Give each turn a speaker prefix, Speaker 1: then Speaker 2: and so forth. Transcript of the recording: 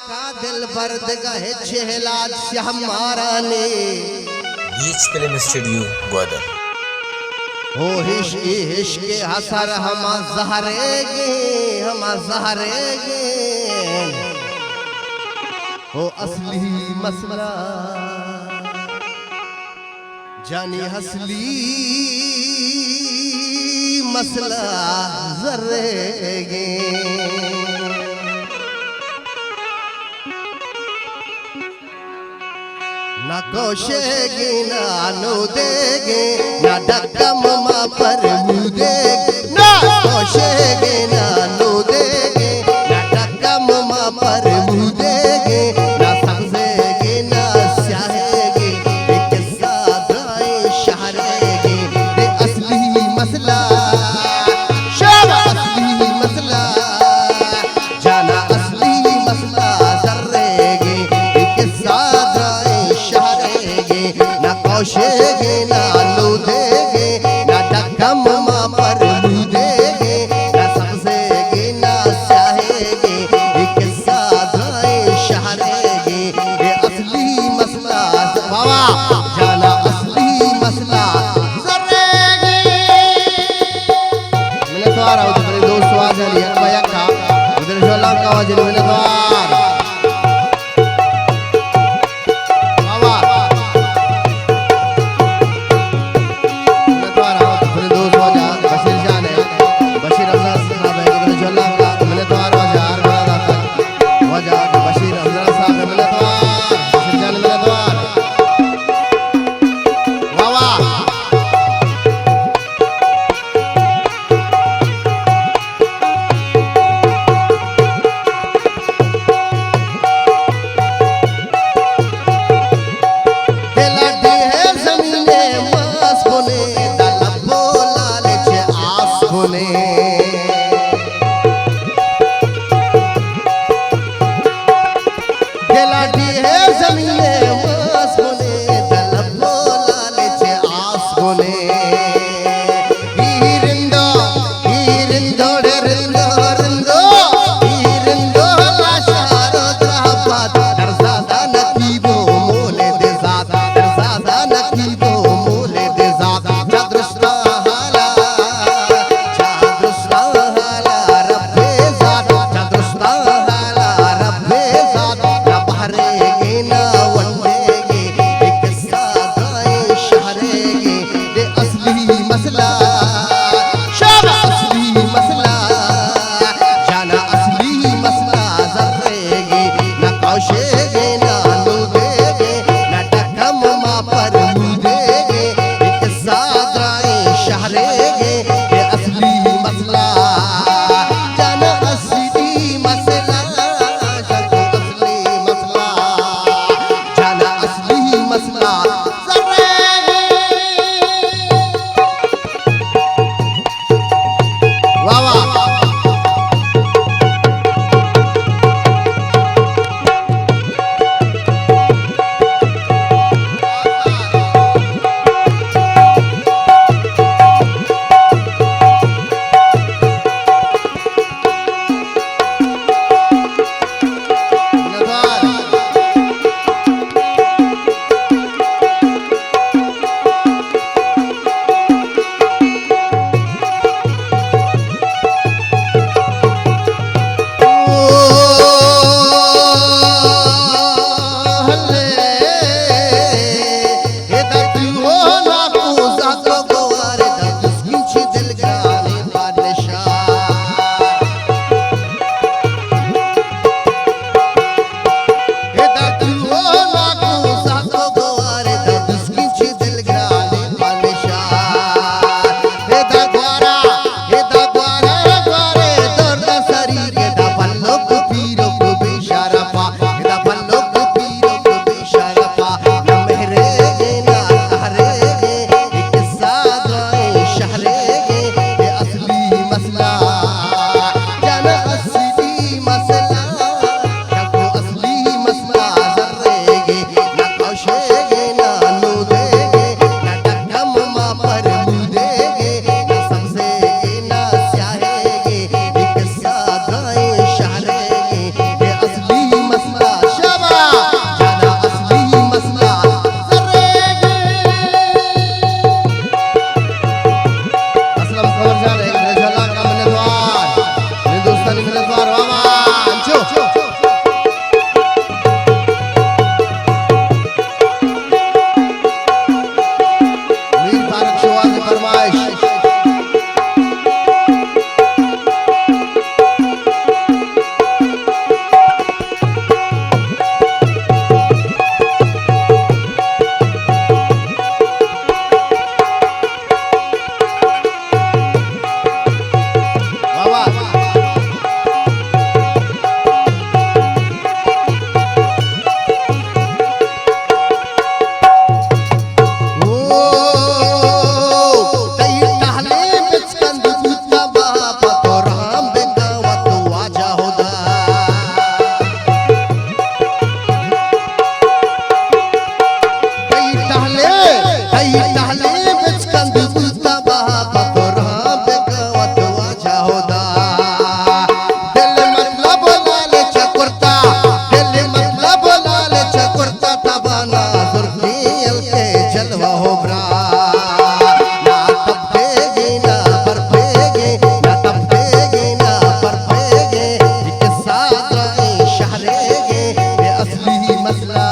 Speaker 1: का दिल बर्द गहे चेहला हमारा ने
Speaker 2: बीच फिल्म स्टूडियो ग्वादर
Speaker 1: हो हिश्क हसर हम जहरेगे हो असली मसला जानी असली मसला जरेगे ना कोशेगी ना नो देगे ना डक्कम मा पर मुदेगे ना कोशेगी ना नो देगे ना डक्कम मा पर मुदेगे ना समझेगी ना स्याहेगी एक सादाए शहरेगी ये असली मसला शाबाश असली मसला जाना असली मसला जर्रेगी एक सादाए ना कौशेगे ना लूदेगे ना डक्कम मा पर मुदेगे ना समझेगे ना चाहेगे एक साधाए शहरेगे ये असली मसला बाबा जाना असली मसला जरेगे मैंने तो आ रहा हूँ तो मेरे दोस्त आवाज आ रही है भैया का उधर जोला का आवाज मैंने तो आ रहा मसला